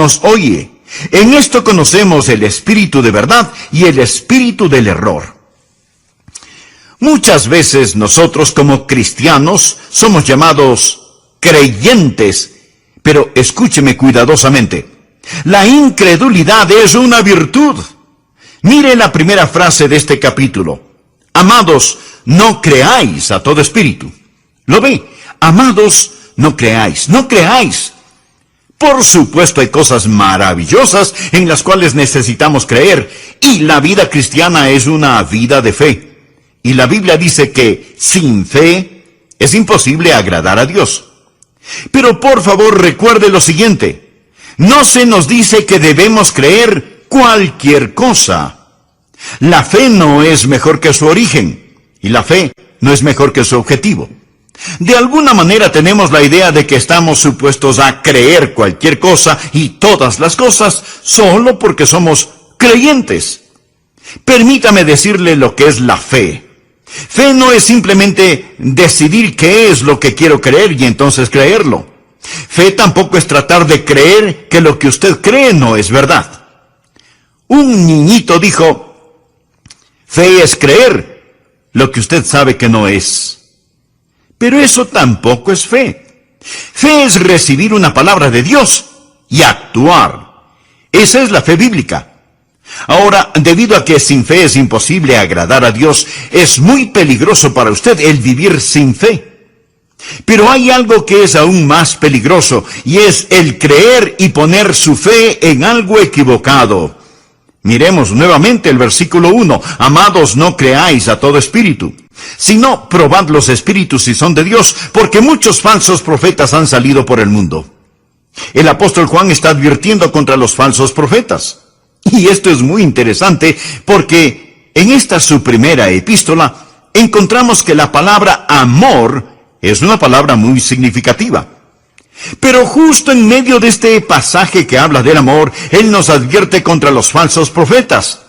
nos oye. En esto conocemos el espíritu de verdad y el espíritu del error. Muchas veces nosotros como cristianos somos llamados creyentes, pero escúcheme cuidadosamente. La incredulidad es una virtud. Mire la primera frase de este capítulo. Amados, no creáis a todo espíritu. ¿Lo ve? Amados, no creáis, no creáis. Por supuesto hay cosas maravillosas en las cuales necesitamos creer, y la vida cristiana es una vida de fe. Y la Biblia dice que sin fe es imposible agradar a Dios. Pero por favor recuerde lo siguiente: no se nos dice que debemos creer cualquier cosa. La fe no es mejor que su origen, y la fe no es mejor que su objetivo. De alguna manera tenemos la idea de que estamos supuestos a creer cualquier cosa y todas las cosas solo porque somos creyentes. Permítame decirle lo que es la fe. Fe no es simplemente decidir qué es lo que quiero creer y entonces creerlo. Fe tampoco es tratar de creer que lo que usted cree no es verdad. Un niñito dijo: fe es creer lo que usted sabe que no es. Pero eso tampoco es fe. Fe es recibir una palabra de Dios y actuar. Esa es la fe bíblica. Ahora, debido a que sin fe es imposible agradar a Dios, es muy peligroso para usted el vivir sin fe. Pero hay algo que es aún más peligroso, y es el creer y poner su fe en algo equivocado. Miremos nuevamente el versículo 1. Amados, no creáis a todo espíritu, sino probad los espíritus si son de Dios, porque muchos falsos profetas han salido por el mundo. El apóstol Juan está advirtiendo contra los falsos profetas. Y esto es muy interesante porque en esta su primera epístola encontramos que la palabra amor es una palabra muy significativa. Pero justo en medio de este pasaje que habla del amor, él nos advierte contra los falsos profetas.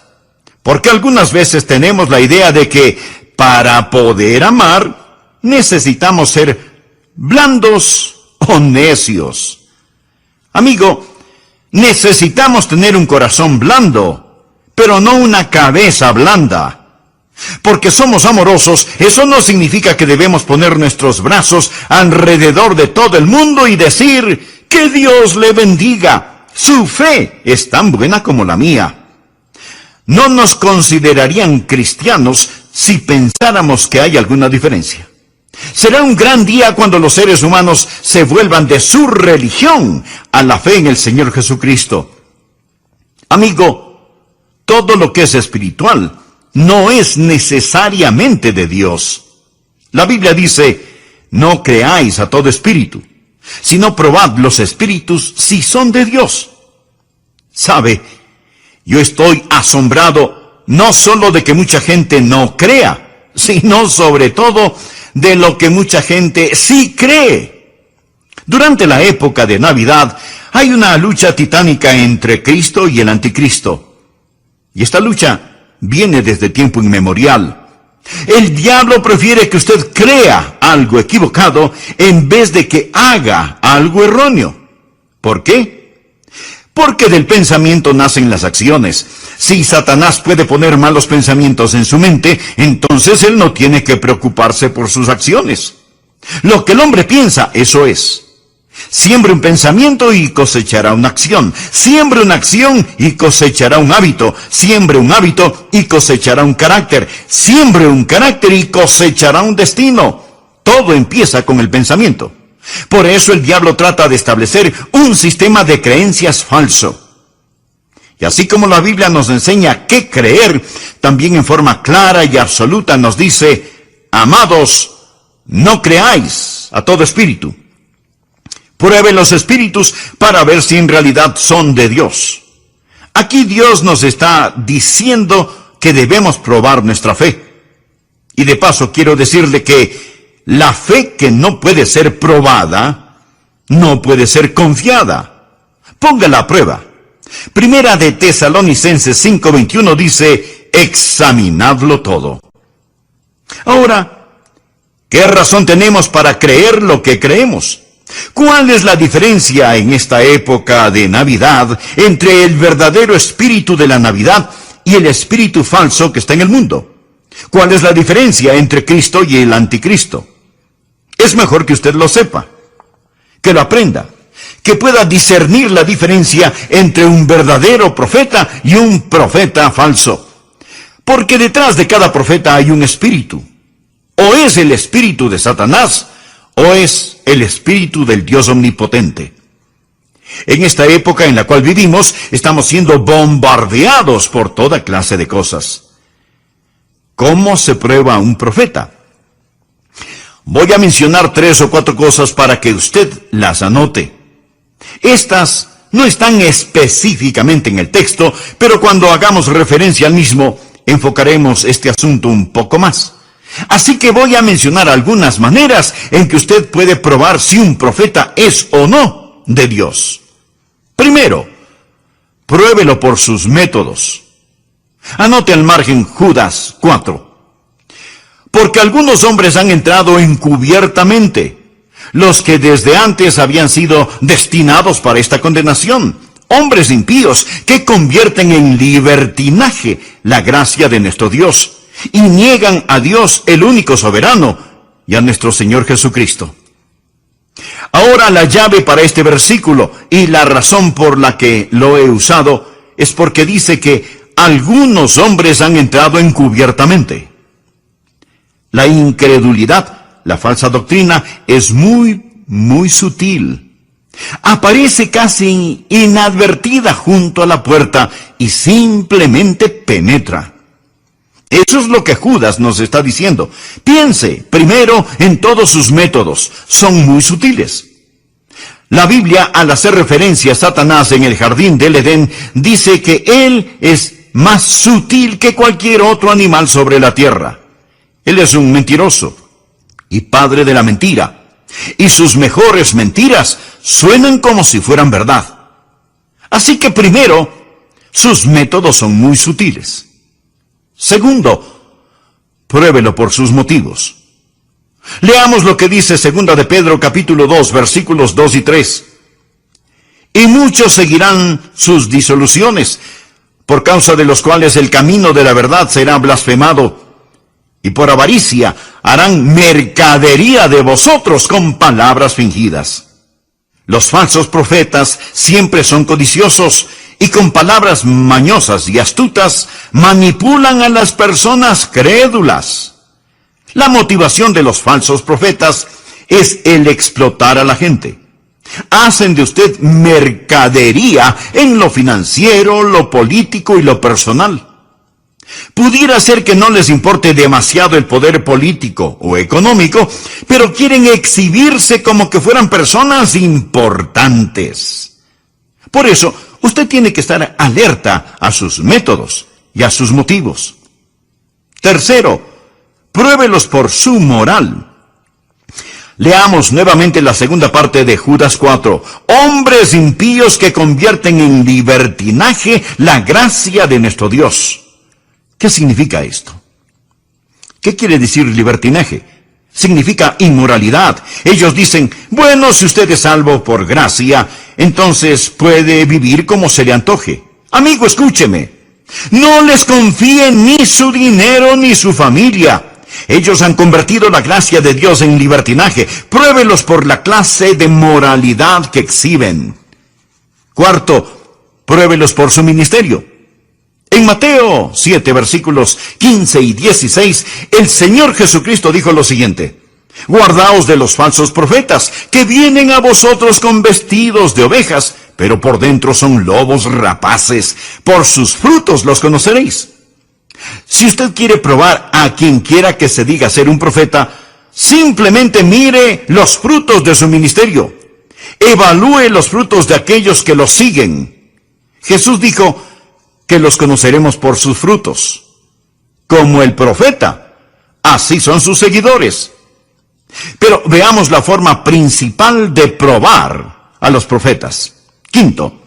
Porque algunas veces tenemos la idea de que para poder amar necesitamos ser blandos o necios. Amigo, necesitamos tener un corazón blando, pero no una cabeza blanda. Porque somos amorosos, eso no significa que debemos poner nuestros brazos alrededor de todo el mundo y decir: que Dios le bendiga, su fe es tan buena como la mía. No nos considerarían cristianos si pensáramos que hay alguna diferencia. Será un gran día cuando los seres humanos se vuelvan de su religión a la fe en el Señor Jesucristo. Amigo, todo lo que es espiritual no es necesariamente de Dios. La Biblia dice: no creáis a todo espíritu, sino probad los espíritus si son de Dios. ¿Sabe? Yo estoy asombrado no solo de que mucha gente no crea, sino sobre todo de lo que mucha gente sí cree. Durante la época de Navidad hay una lucha titánica entre Cristo y el anticristo. Y esta lucha viene desde tiempo inmemorial. El diablo prefiere que usted crea algo equivocado en vez de que haga algo erróneo. ¿Por qué? Porque del pensamiento nacen las acciones. Si Satanás puede poner malos pensamientos en su mente, entonces él no tiene que preocuparse por sus acciones. Lo que el hombre piensa, eso es. Siembre un pensamiento y cosechará una acción. Siembre una acción y cosechará un hábito. Siembre un hábito y cosechará un carácter. Siembre un carácter y cosechará un destino. Todo empieza con el pensamiento. Por eso el diablo trata de establecer un sistema de creencias falso. Y así como la Biblia nos enseña qué creer, también en forma clara y absoluta nos dice: amados, no creáis a todo espíritu. Pruebe los espíritus para ver si en realidad son de Dios. Aquí Dios nos está diciendo que debemos probar nuestra fe. Y de paso quiero decirle que la fe que no puede ser probada, no puede ser confiada. Póngala a prueba. Primera de Tesalonicenses 5:21 dice: examinadlo todo. Ahora, ¿qué razón tenemos para creer lo que creemos? ¿Cuál es la diferencia en esta época de Navidad entre el verdadero espíritu de la Navidad y el espíritu falso que está en el mundo? ¿Cuál es la diferencia entre Cristo y el anticristo? Es mejor que usted lo sepa, que lo aprenda, que pueda discernir la diferencia entre un verdadero profeta y un profeta falso. Porque detrás de cada profeta hay un espíritu. O es el espíritu de Satanás, o es el espíritu del Dios omnipotente. En esta época en la cual vivimos, estamos siendo bombardeados por toda clase de cosas. ¿Cómo se prueba un profeta? Voy a mencionar 3 o 4 cosas para que usted las anote. Estas no están específicamente en el texto, pero cuando hagamos referencia al mismo, enfocaremos este asunto un poco más. Así que voy a mencionar algunas maneras en que usted puede probar si un profeta es o no de Dios. Primero, pruébelo por sus métodos. Anote al margen Judas 4. Porque algunos hombres han entrado encubiertamente, los que desde antes habían sido destinados para esta condenación, hombres impíos que convierten en libertinaje la gracia de nuestro Dios, y niegan a Dios el único soberano y a nuestro Señor Jesucristo. Ahora la llave para este versículo y la razón por la que lo he usado es porque dice que algunos hombres han entrado encubiertamente. La incredulidad, la falsa doctrina, es muy sutil. Aparece casi inadvertida junto a la puerta y simplemente penetra. Eso es lo que Judas nos está diciendo. Piense primero en todos sus métodos. Son muy sutiles. La Biblia, al hacer referencia a Satanás en el jardín del Edén, dice que él es más sutil que cualquier otro animal sobre la tierra. Él es un mentiroso y padre de la mentira. Y sus mejores mentiras suenan como si fueran verdad. Así que primero, sus métodos son muy sutiles. Segundo, pruébelo por sus motivos. Leamos lo que dice 2 de Pedro capítulo 2, versículos 2 y 3. Y muchos seguirán sus disoluciones, por causa de los cuales el camino de la verdad será blasfemado, y por avaricia harán mercadería de vosotros con palabras fingidas. Los falsos profetas siempre son codiciosos y con palabras mañosas y astutas manipulan a las personas crédulas. La motivación de los falsos profetas es el explotar a la gente. Hacen de usted mercadería en lo financiero, lo político y lo personal. Pudiera ser que no les importe demasiado el poder político o económico, pero quieren exhibirse como que fueran personas importantes. Por eso, usted tiene que estar alerta a sus métodos y a sus motivos. Tercero, pruébelos por su moral. Leamos nuevamente la segunda parte de Judas 4. Hombres impíos que convierten en libertinaje la gracia de nuestro Dios. ¿Qué significa esto? ¿Qué quiere decir libertinaje? Significa inmoralidad. Ellos dicen, bueno, si usted es salvo por gracia, entonces puede vivir como se le antoje. Amigo, escúcheme. No les confíe ni su dinero ni su familia. Ellos han convertido la gracia de Dios en libertinaje. Pruébelos por la clase de moralidad que exhiben. Cuarto, pruébelos por su ministerio. En Mateo 7, versículos 15 y 16, el Señor Jesucristo dijo lo siguiente: guardaos de los falsos profetas, que vienen a vosotros con vestidos de ovejas, pero por dentro son lobos rapaces. Por sus frutos los conoceréis. Si usted quiere probar a quien quiera que se diga ser un profeta, simplemente mire los frutos de su ministerio. Evalúe los frutos de aquellos que los siguen. Jesús dijo que los conoceremos por sus frutos. Como el profeta, así son sus seguidores. Pero veamos la forma principal de probar a los profetas. Quinto,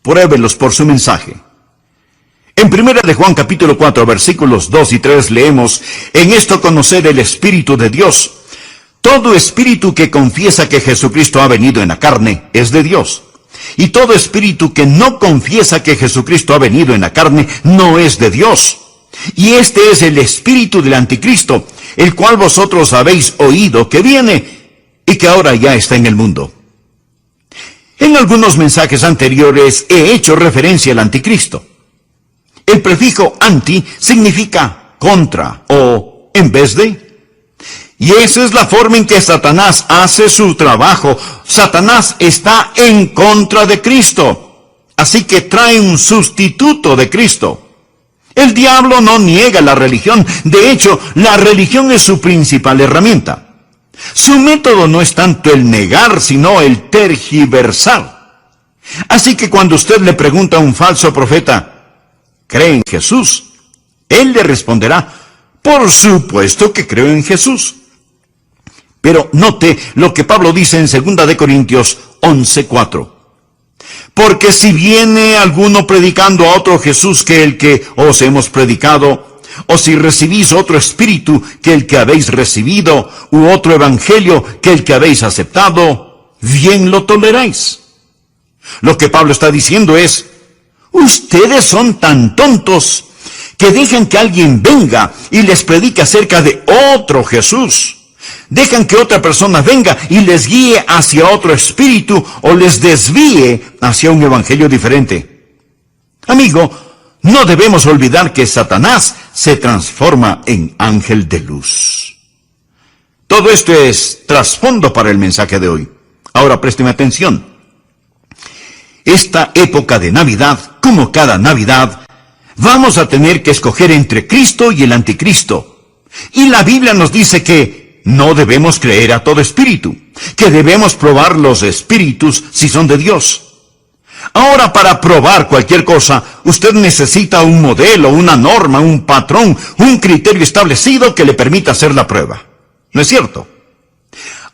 pruébelos por su mensaje. En 1 de Juan capítulo 4, versículos 2 y 3 leemos: en esto conoced el Espíritu de Dios. Todo espíritu que confiesa que Jesucristo ha venido en la carne es de Dios. Y todo espíritu que no confiesa que Jesucristo ha venido en la carne no es de Dios. Y este es el espíritu del anticristo, el cual vosotros habéis oído que viene y que ahora ya está en el mundo. En algunos mensajes anteriores he hecho referencia al anticristo. El prefijo anti significa contra o en vez de. Y esa es la forma en que Satanás hace su trabajo. Satanás está en contra de Cristo. Así que trae un sustituto de Cristo. El diablo no niega la religión. De hecho, la religión es su principal herramienta. Su método no es tanto el negar, sino el tergiversar. Así que cuando usted le pregunta a un falso profeta, ¿cree en Jesús?, él le responderá, por supuesto que creo en Jesús. Pero note lo que Pablo dice en 2 de Corintios 11:4. Porque si viene alguno predicando a otro Jesús que el que os hemos predicado, o si recibís otro espíritu que el que habéis recibido, u otro evangelio que el que habéis aceptado, bien lo toleráis. Lo que Pablo está diciendo es, ustedes son tan tontos que dejan que alguien venga y les predique acerca de otro Jesús. Dejan que otra persona venga y les guíe hacia otro espíritu o les desvíe hacia un evangelio diferente. Amigo, no debemos olvidar que Satanás se transforma en ángel de luz. Todo esto es trasfondo para el mensaje de hoy. Ahora présteme atención. Esta época de Navidad, como cada Navidad, vamos a tener que escoger entre Cristo y el anticristo. Y la Biblia nos dice que no debemos creer a todo espíritu, que debemos probar los espíritus si son de Dios. Ahora, para probar cualquier cosa, usted necesita un modelo, una norma, un patrón, un criterio establecido que le permita hacer la prueba. ¿No es cierto?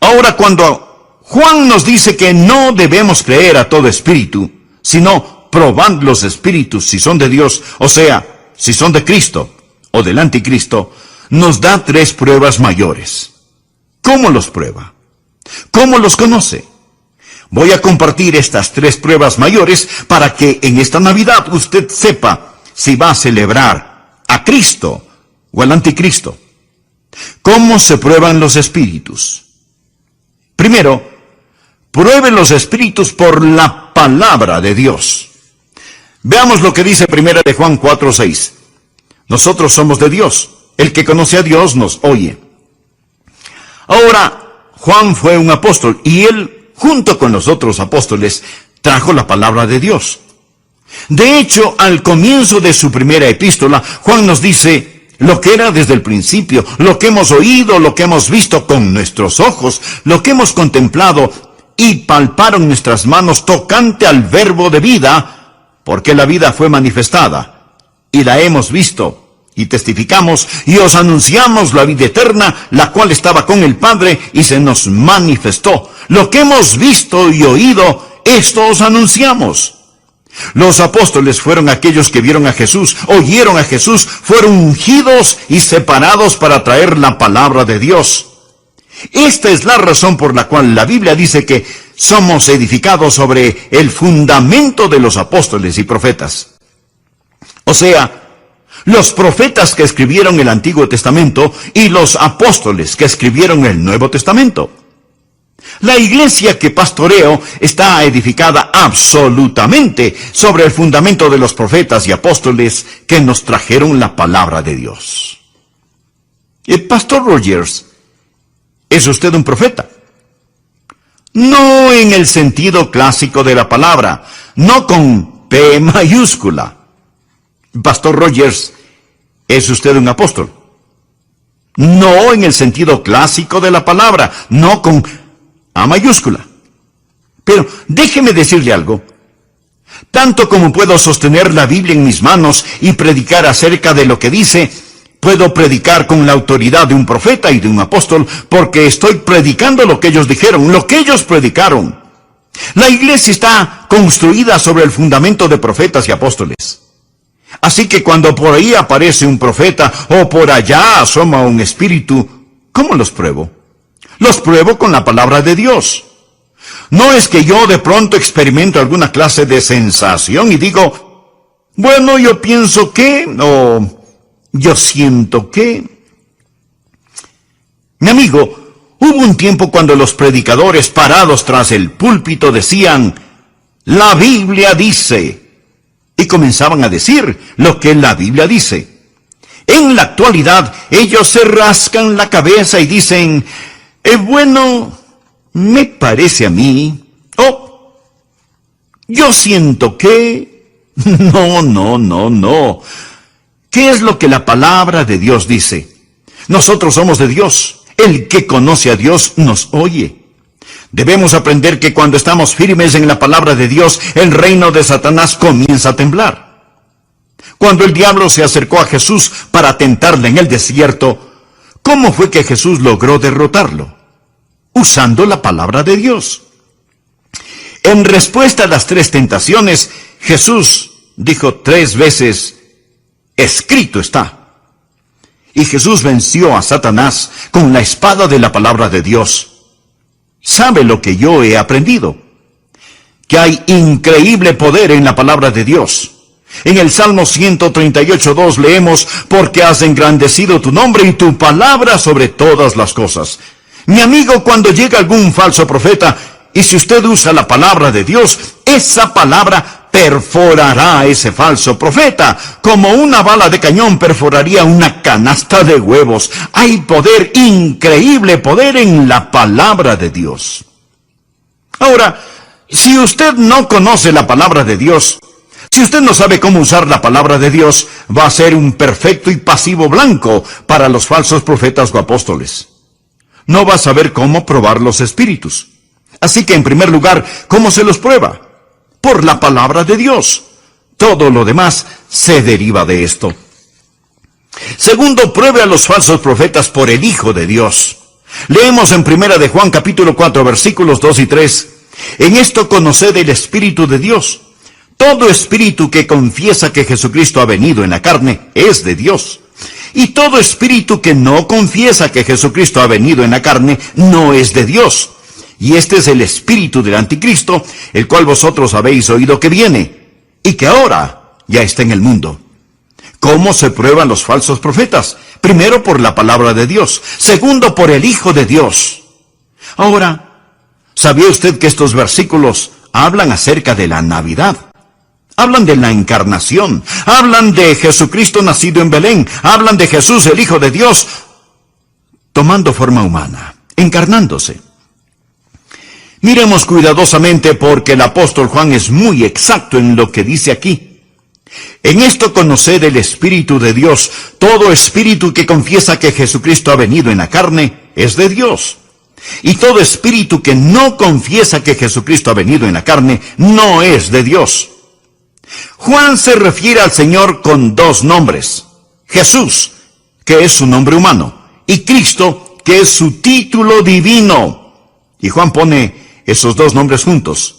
Ahora, cuando Juan nos dice que no debemos creer a todo espíritu, sino probad los espíritus si son de Dios, o sea, si son de Cristo o del anticristo, nos da 3 pruebas mayores. ¿Cómo los prueba? ¿Cómo los conoce? Voy a compartir estas 3 pruebas mayores para que en esta Navidad usted sepa si va a celebrar a Cristo o al anticristo. ¿Cómo se prueban los espíritus? Primero, pruebe los espíritus por la palabra de Dios. Veamos lo que dice 1 de Juan 4:6. Nosotros somos de Dios. El que conoce a Dios nos oye. Ahora, Juan fue un apóstol y él, junto con los otros apóstoles, trajo la palabra de Dios. De hecho, al comienzo de su primera epístola, Juan nos dice lo que era desde el principio, lo que hemos oído, lo que hemos visto con nuestros ojos, lo que hemos contemplado y palparon nuestras manos tocante al verbo de vida, porque la vida fue manifestada y la hemos visto. Y testificamos y os anunciamos la vida eterna, la cual estaba con el Padre y se nos manifestó. Lo que hemos visto y oído, esto os anunciamos. Los apóstoles fueron aquellos que vieron a Jesús, oyeron a Jesús, fueron ungidos y separados para traer la palabra de Dios. Esta es la razón por la cual la Biblia dice que somos edificados sobre el fundamento de los apóstoles y profetas. O sea, los profetas que escribieron el Antiguo Testamento y los apóstoles que escribieron el Nuevo Testamento. La iglesia que pastoreo está edificada absolutamente sobre el fundamento de los profetas y apóstoles que nos trajeron la palabra de Dios. El pastor Rogers, ¿es usted un profeta? No en el sentido clásico de la palabra, no con P mayúscula. Pastor Rogers, ¿es usted un apóstol? No en el sentido clásico de la palabra, no con A mayúscula. Pero déjeme decirle algo. Tanto como puedo sostener la Biblia en mis manos y predicar acerca de lo que dice, puedo predicar con la autoridad de un profeta y de un apóstol, porque estoy predicando lo que ellos dijeron, lo que ellos predicaron. La iglesia está construida sobre el fundamento de profetas y apóstoles. Así que cuando por ahí aparece un profeta o por allá asoma un espíritu, ¿cómo los pruebo? Los pruebo con la palabra de Dios. No es que yo de pronto experimento alguna clase de sensación y digo, bueno, yo pienso que, o yo siento que. Mi amigo, hubo un tiempo cuando los predicadores parados tras el púlpito decían, la Biblia dice, y comenzaban a decir lo que la Biblia dice. En la actualidad, ellos se rascan la cabeza y dicen, bueno, me parece a mí, yo siento que... No. ¿Qué es lo que la palabra de Dios dice? Nosotros somos de Dios. El que conoce a Dios nos oye. Debemos aprender que cuando estamos firmes en la palabra de Dios, el reino de Satanás comienza a temblar. Cuando el diablo se acercó a Jesús para tentarle en el desierto, ¿cómo fue que Jesús logró derrotarlo? Usando la palabra de Dios. En respuesta a las 3 tentaciones, Jesús dijo 3 veces, escrito está. Y Jesús venció a Satanás con la espada de la palabra de Dios. ¿Sabe lo que yo he aprendido? Que hay increíble poder en la palabra de Dios. En el Salmo 138:2 leemos, porque has engrandecido tu nombre y tu palabra sobre todas las cosas. Mi amigo, cuando llega algún falso profeta, y si usted usa la palabra de Dios, esa palabra perforará a ese falso profeta, como una bala de cañón perforaría una canasta de huevos. Hay poder, increíble poder en la palabra de Dios. Ahora, si usted no conoce la palabra de Dios, si usted no sabe cómo usar la palabra de Dios, va a ser un perfecto y pasivo blanco para los falsos profetas o apóstoles. No va a saber cómo probar los espíritus. Así que, en primer lugar, ¿cómo se los prueba? Por la palabra de Dios. Todo lo demás se deriva de esto. Segundo, pruebe a los falsos profetas por el Hijo de Dios. Leemos en 1 de Juan capítulo 4, versículos 2 y 3. En esto conoced el Espíritu de Dios. Todo espíritu que confiesa que Jesucristo ha venido en la carne es de Dios. Y todo espíritu que no confiesa que Jesucristo ha venido en la carne no es de Dios. Y este es el espíritu del anticristo, el cual vosotros habéis oído que viene, y que ahora ya está en el mundo. ¿Cómo se prueban los falsos profetas? Primero, por la palabra de Dios. Segundo, por el Hijo de Dios. Ahora, ¿sabía usted que estos versículos hablan acerca de la Navidad? Hablan de la encarnación, hablan de Jesucristo nacido en Belén, hablan de Jesús, el Hijo de Dios, tomando forma humana, encarnándose. Miremos cuidadosamente porque el apóstol Juan es muy exacto en lo que dice aquí. En esto conoced el Espíritu de Dios. Todo espíritu que confiesa que Jesucristo ha venido en la carne es de Dios. Y todo espíritu que no confiesa que Jesucristo ha venido en la carne no es de Dios. Juan se refiere al Señor con 2 nombres. Jesús, que es su nombre humano, y Cristo, que es su título divino. Y Juan pone esos 2 nombres juntos.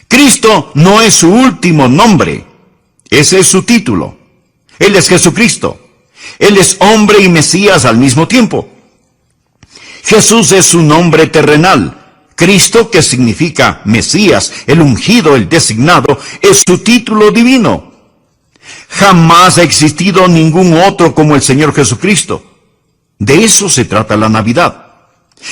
Cristo no es su último nombre. Ese es su título. Él es Jesucristo. Él es hombre y Mesías al mismo tiempo. Jesús es su nombre terrenal. Cristo, que significa Mesías, el ungido, el designado, es su título divino. Jamás ha existido ningún otro como el Señor Jesucristo. De eso se trata la Navidad.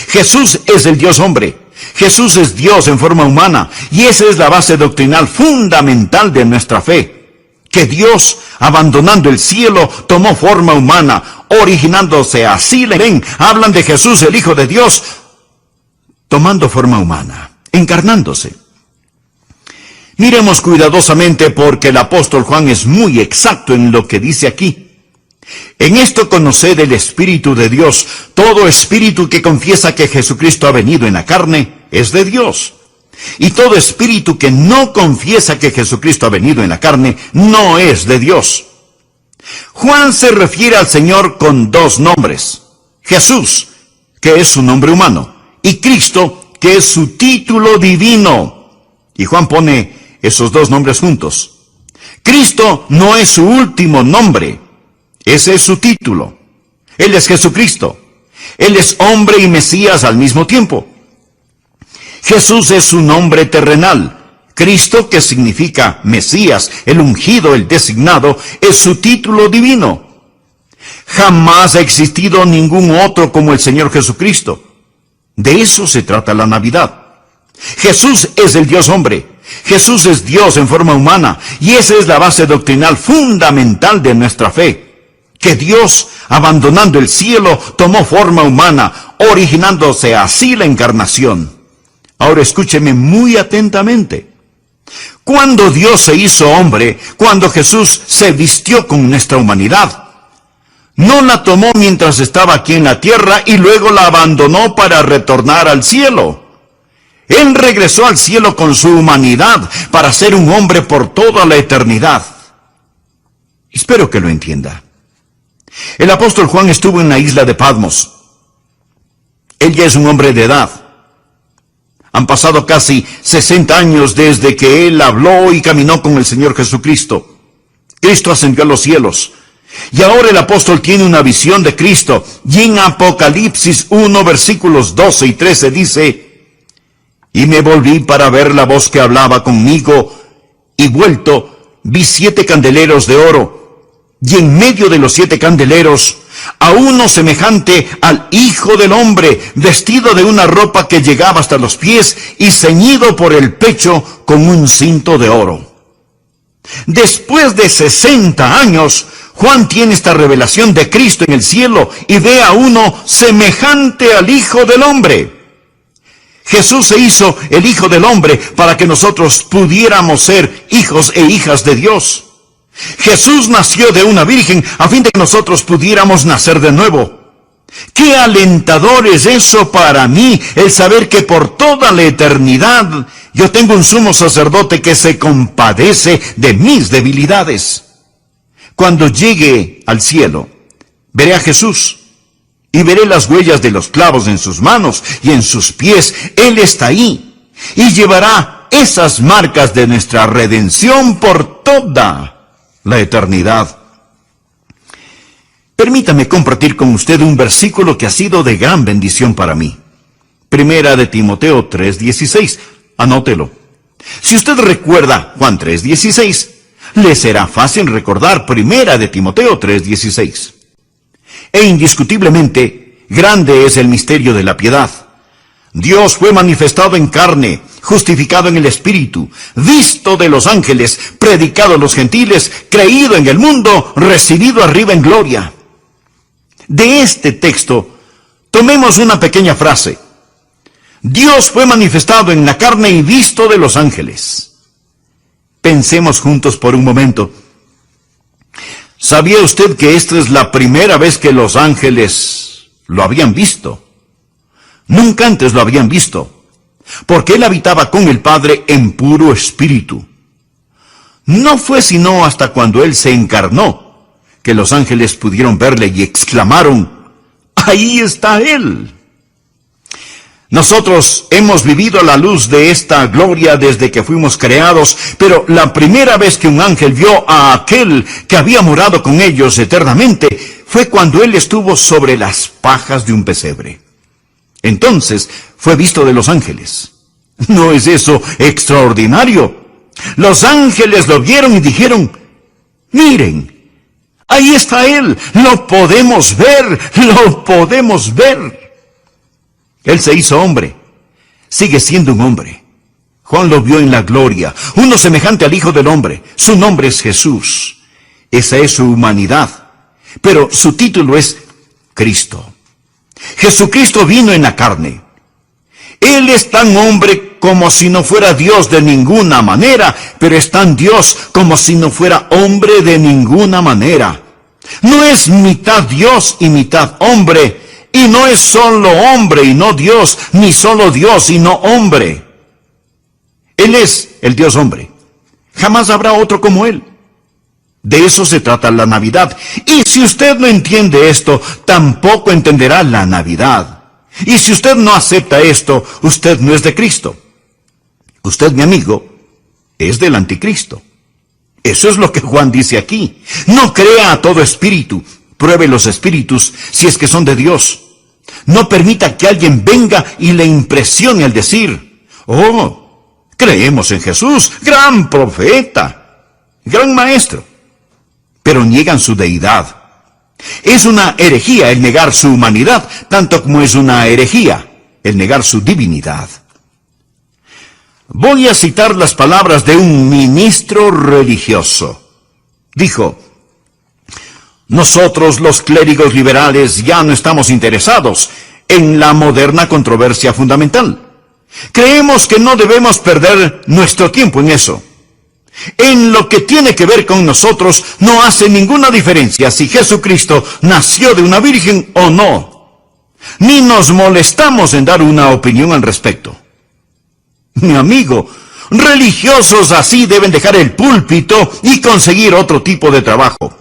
Jesús es el Dios hombre. Jesús es Dios en forma humana. Y esa es la base doctrinal fundamental de nuestra fe. Que Dios, abandonando el cielo, tomó forma humana, originándose así. Ven, hablan de Jesús, el Hijo de Dios, tomando forma humana, encarnándose. Miremos cuidadosamente porque el apóstol Juan es muy exacto en lo que dice aquí. En esto conoced el Espíritu de Dios. Todo espíritu que confiesa que Jesucristo ha venido en la carne es de Dios. Y todo espíritu que no confiesa que Jesucristo ha venido en la carne no es de Dios. Juan se refiere al Señor con 2 nombres. Jesús, que es su nombre humano, y Cristo, que es su título divino. Y Juan pone esos 2 nombres juntos. Cristo no es su último nombre. Ese es su título. Él es Jesucristo. Él es hombre y Mesías al mismo tiempo. Jesús es su nombre terrenal. Cristo, que significa Mesías, el ungido, el designado, es su título divino. Jamás ha existido ningún otro como el Señor Jesucristo. De eso se trata la Navidad. Jesús es el Dios hombre. Jesús es Dios en forma humana. Y esa es la base doctrinal fundamental de nuestra fe. Que Dios, abandonando el cielo, tomó forma humana, originándose así la encarnación. Ahora escúcheme muy atentamente. Cuando Dios se hizo hombre, cuando Jesús se vistió con nuestra humanidad, no la tomó mientras estaba aquí en la tierra y luego la abandonó para retornar al cielo. Él regresó al cielo con su humanidad para ser un hombre por toda la eternidad. Espero que lo entienda. El apóstol Juan estuvo en la isla de Patmos. Él ya es un hombre de edad. Han pasado casi 60 años desde que él habló y caminó con el Señor Jesucristo. Cristo ascendió a los cielos. Y ahora el apóstol tiene una visión de Cristo. Y en Apocalipsis 1, versículos 12 y 13 dice: y me volví para ver la voz que hablaba conmigo, y vuelto, vi 7 candeleros de oro, y en medio de los 7 candeleros, a uno semejante al Hijo del Hombre, vestido de una ropa que llegaba hasta los pies, y ceñido por el pecho con un cinto de oro. Después de 60 años, Juan tiene esta revelación de Cristo en el cielo, y ve a uno semejante al Hijo del Hombre. Jesús se hizo el Hijo del Hombre para que nosotros pudiéramos ser hijos e hijas de Dios. Jesús nació de una virgen a fin de que nosotros pudiéramos nacer de nuevo. ¡Qué alentador es eso para mí, el saber que por toda la eternidad yo tengo un sumo sacerdote que se compadece de mis debilidades! Cuando llegue al cielo, veré a Jesús. Y veré las huellas de los clavos en sus manos y en sus pies. Él está ahí. Y llevará esas marcas de nuestra redención por toda la eternidad. Permítame compartir con usted un versículo que ha sido de gran bendición para mí. Primera de Timoteo 3:16. Anótelo. Si usted recuerda Juan 3:16, le será fácil recordar Primera de Timoteo 3:16. E indiscutiblemente, grande es el misterio de la piedad. Dios fue manifestado en carne, justificado en el Espíritu, visto de los ángeles, predicado a los gentiles, creído en el mundo, recibido arriba en gloria. De este texto, tomemos una pequeña frase. Dios fue manifestado en la carne y visto de los ángeles. Pensemos juntos por un momento. ¿Sabía usted que esta es la primera vez que los ángeles lo habían visto? Nunca antes lo habían visto, porque él habitaba con el Padre en puro espíritu. No fue sino hasta cuando él se encarnó que los ángeles pudieron verle y exclamaron: ¡ahí está él! Nosotros hemos vivido a la luz de esta gloria desde que fuimos creados, pero la primera vez que un ángel vio a aquel que había morado con ellos eternamente fue cuando él estuvo sobre las pajas de un pesebre. Entonces fue visto de los ángeles. ¿No es eso extraordinario? Los ángeles lo vieron y dijeron: miren, ahí está él, lo podemos ver, lo podemos ver. Él se hizo hombre, sigue siendo un hombre. Juan lo vio en la gloria, uno semejante al Hijo del Hombre. Su nombre es Jesús. Esa es su humanidad, pero su título es Cristo. Jesucristo vino en la carne. Él es tan hombre como si no fuera Dios de ninguna manera, pero es tan Dios como si no fuera hombre de ninguna manera. No es mitad Dios y mitad hombre, y no es solo hombre y no Dios, ni solo Dios y no hombre. Él es el Dios hombre. Jamás habrá otro como Él. De eso se trata la Navidad. Y si usted no entiende esto, tampoco entenderá la Navidad. Y si usted no acepta esto, usted no es de Cristo. Usted, mi amigo, es del anticristo. Eso es lo que Juan dice aquí. No crea a todo espíritu. Pruebe los espíritus si es que son de Dios. No permita que alguien venga y le impresione al decir: oh, creemos en Jesús, gran profeta, gran maestro. Pero niegan su deidad. Es una herejía el negar su humanidad, tanto como es una herejía el negar su divinidad. Voy a citar las palabras de un ministro religioso. Dijo: nosotros los clérigos liberales ya no estamos interesados en la moderna controversia fundamental. Creemos que no debemos perder nuestro tiempo en eso. En lo que tiene que ver con nosotros, no hace ninguna diferencia si Jesucristo nació de una virgen o no. Ni nos molestamos en dar una opinión al respecto. Mi amigo, religiosos así deben dejar el púlpito y conseguir otro tipo de trabajo.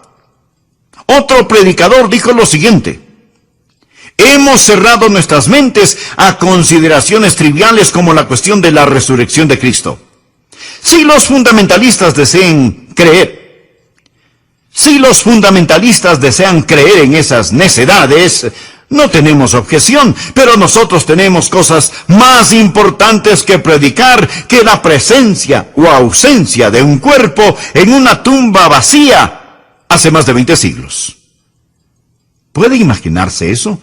Otro predicador dijo lo siguiente: hemos cerrado nuestras mentes a consideraciones triviales como la cuestión de la resurrección de Cristo. Si los fundamentalistas desean creer en esas necedades, no tenemos objeción, pero nosotros tenemos cosas más importantes que predicar que la presencia o ausencia de un cuerpo en una tumba vacía hace más de 20 siglos. ¿Puede imaginarse eso?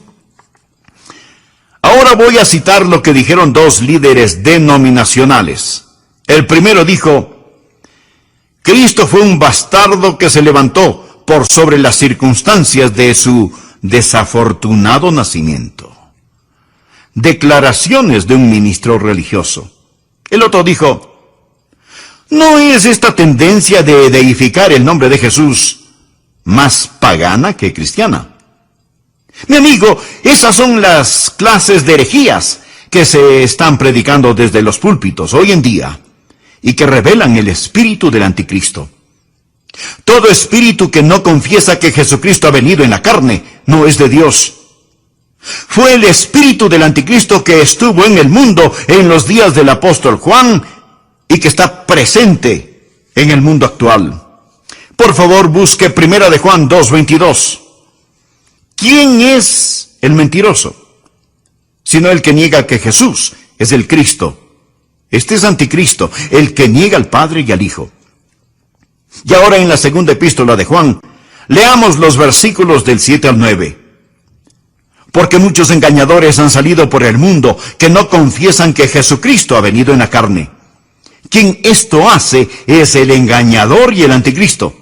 Ahora voy a citar lo que dijeron dos líderes denominacionales. El primero dijo: Cristo fue un bastardo que se levantó por sobre las circunstancias de su desafortunado nacimiento. Declaraciones de un ministro religioso. El otro dijo: ¿no es esta tendencia de deificar el nombre de Jesús más pagana que cristiana? Mi amigo, esas son las clases de herejías que se están predicando desde los púlpitos hoy en día y que revelan el espíritu del anticristo. Todo espíritu que no confiesa que Jesucristo ha venido en la carne no es de Dios. Fue el espíritu del anticristo que estuvo en el mundo en los días del apóstol Juan y que está presente en el mundo actual. Por favor, busque 1 de Juan 2:22. ¿Quién es el mentiroso? Sino el que niega que Jesús es el Cristo. Este es anticristo, el que niega al Padre y al Hijo. Y ahora en la segunda epístola de Juan, leamos los versículos del 7 al 9. Porque muchos engañadores han salido por el mundo que no confiesan que Jesucristo ha venido en la carne. Quien esto hace es el engañador y el anticristo.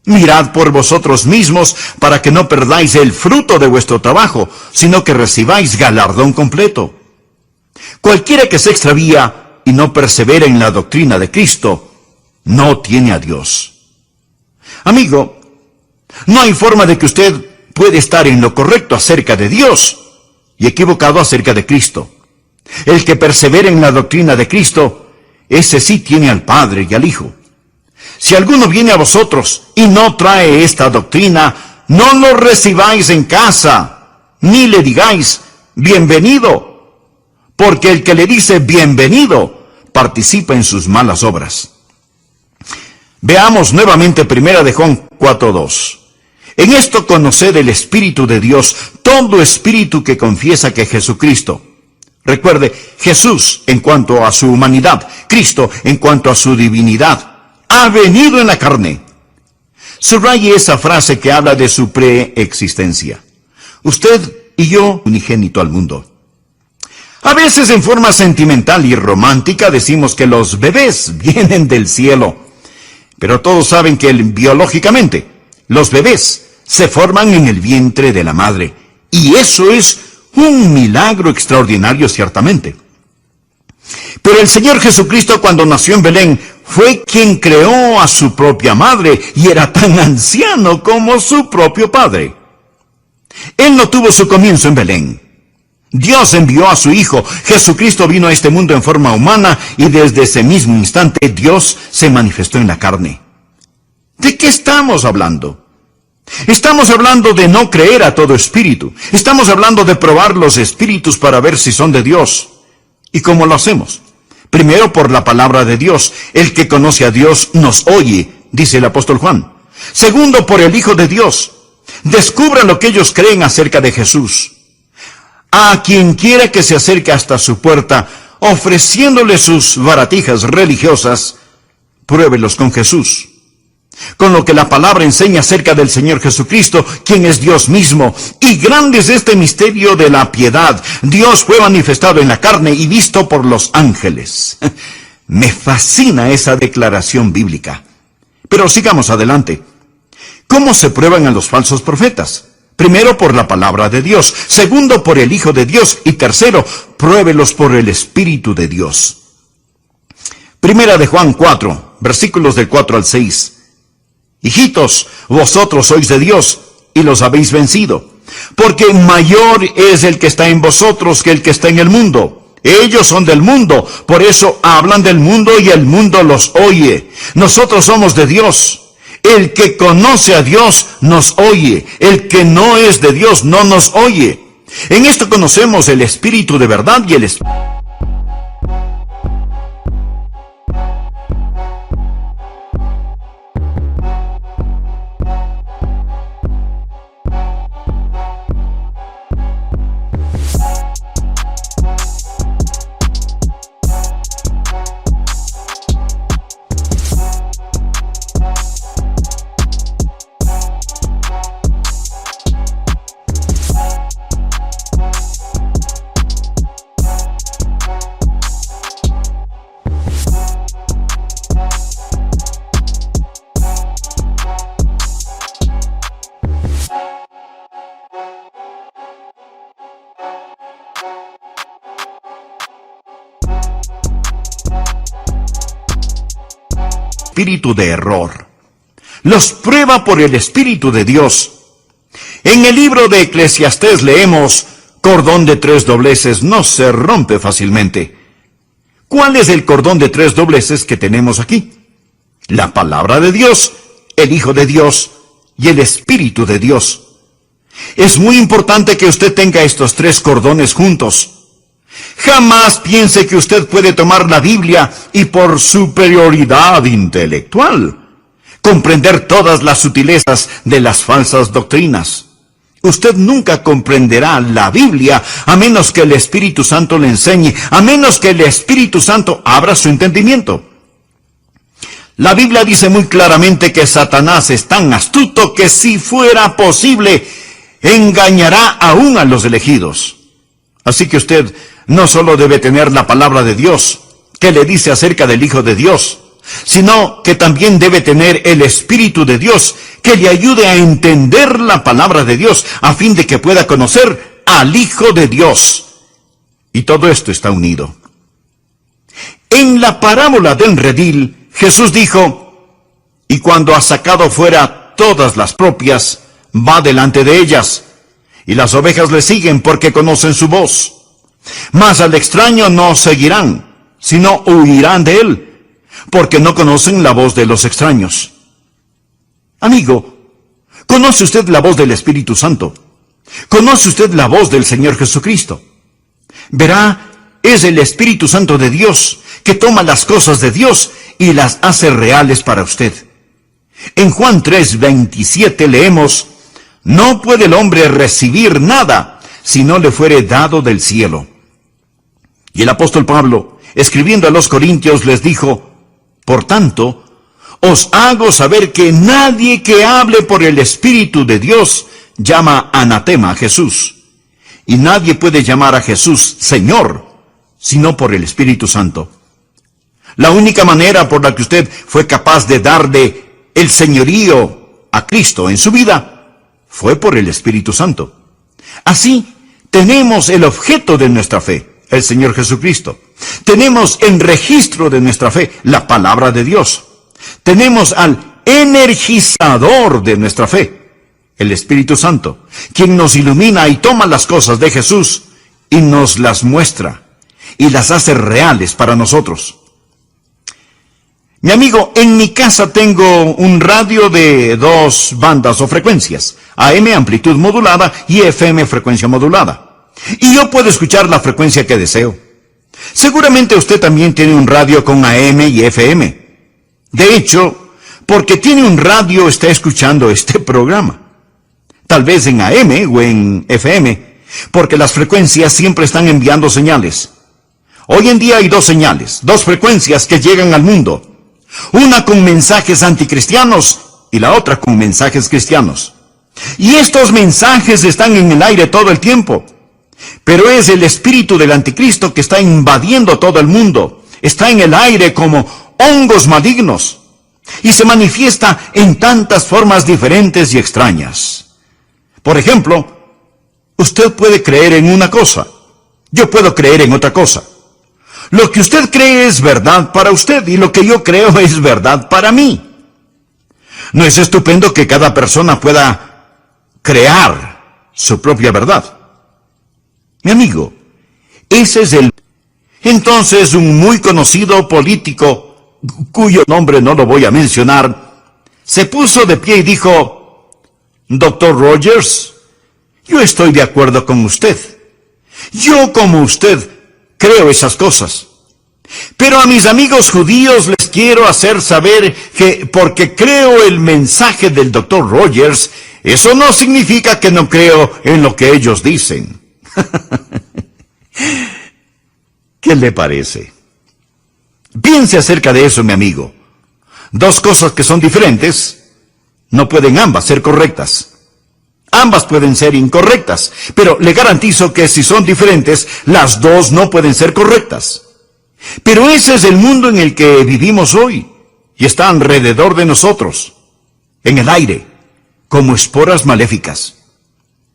Mirad por vosotros mismos para que no perdáis el fruto de vuestro trabajo, sino que recibáis galardón completo. Cualquiera que se extravía y no persevera en la doctrina de Cristo, no tiene a Dios. Amigo, no hay forma de que usted puede estar en lo correcto acerca de Dios y equivocado acerca de Cristo. El que persevera en la doctrina de Cristo, ese sí tiene al Padre y al Hijo. Si alguno viene a vosotros y no trae esta doctrina, no lo recibáis en casa, ni le digáis bienvenido, porque el que le dice bienvenido participa en sus malas obras. Veamos nuevamente 1 de Juan 4:2. En esto conoced el Espíritu de Dios, todo espíritu que confiesa que Jesucristo. Recuerde, Jesús en cuanto a su humanidad, Cristo en cuanto a su divinidad, ha venido en la carne. Subraye esa frase que habla de su preexistencia. Usted y yo, unigénito al mundo. A veces en forma sentimental y romántica decimos que los bebés vienen del cielo. Pero todos saben que biológicamente los bebés se forman en el vientre de la madre. Y eso es un milagro extraordinario ciertamente. Pero el Señor Jesucristo, cuando nació en Belén, fue quien creó a su propia madre y era tan anciano como su propio padre. Él no tuvo su comienzo en Belén. Dios envió a su Hijo. Jesucristo vino a este mundo en forma humana y desde ese mismo instante Dios se manifestó en la carne. ¿De qué estamos hablando? Estamos hablando de no creer a todo espíritu. Estamos hablando de probar los espíritus para ver si son de Dios. ¿Y cómo lo hacemos? Primero por la palabra de Dios. El que conoce a Dios nos oye, dice el apóstol Juan. Segundo, por el Hijo de Dios. Descubran lo que ellos creen acerca de Jesús. A quien quiera que se acerque hasta su puerta, ofreciéndole sus baratijas religiosas, pruébelos con Jesús, con lo que la palabra enseña acerca del Señor Jesucristo, quien es Dios mismo. Y grande es este misterio de la piedad. Dios fue manifestado en la carne y visto por los ángeles. Me fascina esa declaración bíblica. Pero sigamos adelante. ¿Cómo se prueban a los falsos profetas? Primero, por la palabra de Dios. Segundo, por el Hijo de Dios. Y tercero, pruébelos por el Espíritu de Dios. Primera de Juan 4, versículos del 4 al 6. Hijitos, vosotros sois de Dios, y los habéis vencido, porque mayor es el que está en vosotros que el que está en el mundo. Ellos son del mundo, por eso hablan del mundo y el mundo los oye. Nosotros somos de Dios. El que conoce a Dios nos oye. El que no es de Dios no nos oye. En esto conocemos el Espíritu de verdad y el Espíritu. Espíritu de error. Los prueba por el Espíritu de Dios. En el libro de Eclesiastés leemos: cordón de 3 dobleces no se rompe fácilmente. ¿Cuál es el cordón de 3 dobleces que tenemos aquí? La palabra de Dios, el Hijo de Dios y el Espíritu de Dios. Es muy importante que usted tenga estos 3 cordones juntos. Jamás piense que usted puede tomar la Biblia y por superioridad intelectual comprender todas las sutilezas de las falsas doctrinas. Usted nunca comprenderá la Biblia a menos que el Espíritu Santo le enseñe, a menos que el Espíritu Santo abra su entendimiento. La Biblia dice muy claramente que Satanás es tan astuto que, si fuera posible, engañará aún a los elegidos. Así que usted no solo debe tener la palabra de Dios, que le dice acerca del Hijo de Dios, sino que también debe tener el Espíritu de Dios, que le ayude a entender la palabra de Dios, a fin de que pueda conocer al Hijo de Dios. Y todo esto está unido. En la parábola del redil, Jesús dijo: y cuando ha sacado fuera todas las propias, va delante de ellas, y las ovejas le siguen porque conocen su voz. Mas al extraño no seguirán, sino huirán de él, porque no conocen la voz de los extraños. Amigo, ¿conoce usted la voz del Espíritu Santo? ¿Conoce usted la voz del Señor Jesucristo? Verá, es el Espíritu Santo de Dios que toma las cosas de Dios y las hace reales para usted. En Juan 3:27 leemos: no puede el hombre recibir nada si no le fuere dado del cielo. Y el apóstol Pablo, escribiendo a los Corintios, les dijo: por tanto, os hago saber que nadie que hable por el Espíritu de Dios llama anatema a Jesús. Y nadie puede llamar a Jesús Señor, sino por el Espíritu Santo. La única manera por la que usted fue capaz de darle el señorío a Cristo en su vida fue por el Espíritu Santo. Así, tenemos el objeto de nuestra fe, el Señor Jesucristo. Tenemos en registro de nuestra fe la palabra de Dios. Tenemos al energizador de nuestra fe, el Espíritu Santo, quien nos ilumina y toma las cosas de Jesús y nos las muestra y las hace reales para nosotros. Mi amigo, en mi casa tengo un radio de 2 bandas o frecuencias: AM, amplitud modulada, y FM, frecuencia modulada. Y yo puedo escuchar la frecuencia que deseo. Seguramente usted también tiene un radio con AM y FM. De hecho, porque tiene un radio está escuchando este programa. Tal vez en AM o en FM, porque las frecuencias siempre están enviando señales. Hoy en día hay dos señales, dos frecuencias que llegan al mundo. Una con mensajes anticristianos y la otra con mensajes cristianos. Y estos mensajes están en el aire todo el tiempo. Pero es el espíritu del anticristo que está invadiendo todo el mundo. Está en el aire como hongos malignos. Y se manifiesta en tantas formas diferentes y extrañas. Por ejemplo, usted puede creer en una cosa. Yo puedo creer en otra cosa. Lo que usted cree es verdad para usted y lo que yo creo es verdad para mí. ¿No es estupendo que cada persona pueda crear su propia verdad? Mi amigo, ese es el... Entonces un muy conocido político, cuyo nombre no lo voy a mencionar, se puso de pie y dijo: Dr. Rogers, yo estoy de acuerdo con usted. Yo, como usted, creo esas cosas. Pero a mis amigos judíos les quiero hacer saber que porque creo el mensaje del Dr. Rogers, eso no significa que no creo en lo que ellos dicen. ¿Qué le parece? Piense acerca de eso, mi amigo. Dos cosas que son diferentes, no pueden ambas ser correctas. Ambas pueden ser incorrectas, pero le garantizo que si son diferentes, las dos no pueden ser correctas. Pero ese es el mundo en el que vivimos hoy, y está alrededor de nosotros, en el aire, como esporas maléficas.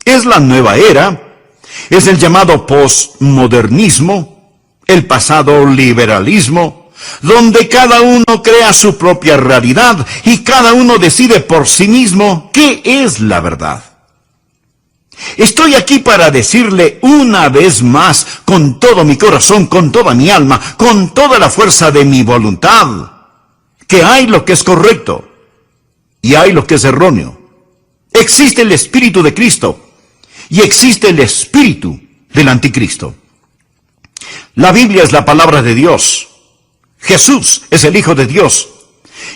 Es la nueva era, es el llamado postmodernismo, el pasado liberalismo, donde cada uno crea su propia realidad y cada uno decide por sí mismo qué es la verdad. Estoy aquí para decirle una vez más, con todo mi corazón, con toda mi alma, con toda la fuerza de mi voluntad, que hay lo que es correcto y hay lo que es erróneo. Existe el Espíritu de Cristo y existe el Espíritu del Anticristo. La Biblia es la palabra de Dios. Jesús es el Hijo de Dios.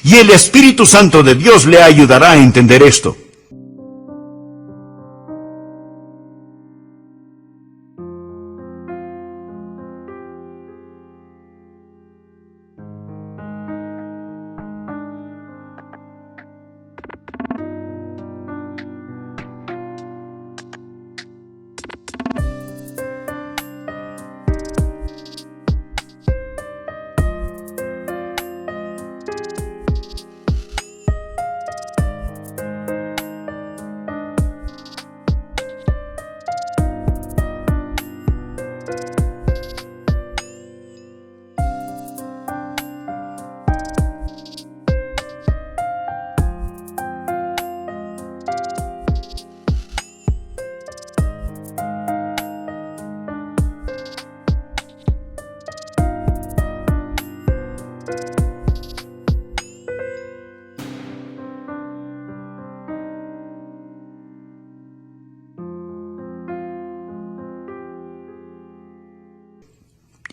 Y el Espíritu Santo de Dios le ayudará a entender esto.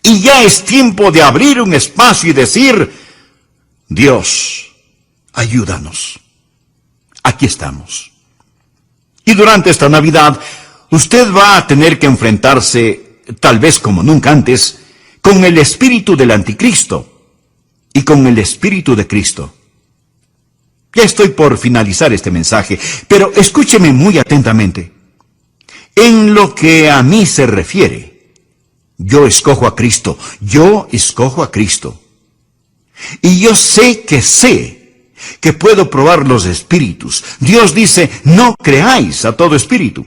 Y ya es tiempo de abrir un espacio y decir: Dios, ayúdanos. Aquí estamos. Y durante esta Navidad, usted va a tener que enfrentarse, tal vez como nunca antes, con el espíritu del Anticristo y con el Espíritu de Cristo. Ya estoy por finalizar este mensaje, pero escúcheme muy atentamente. En lo que a mí se refiere, yo escojo a Cristo, yo escojo a Cristo. Y yo sé que puedo probar los espíritus. Dios dice: no creáis a todo espíritu.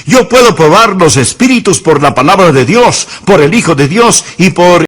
Yo puedo probar los espíritus por la palabra de Dios, por el Hijo de Dios y por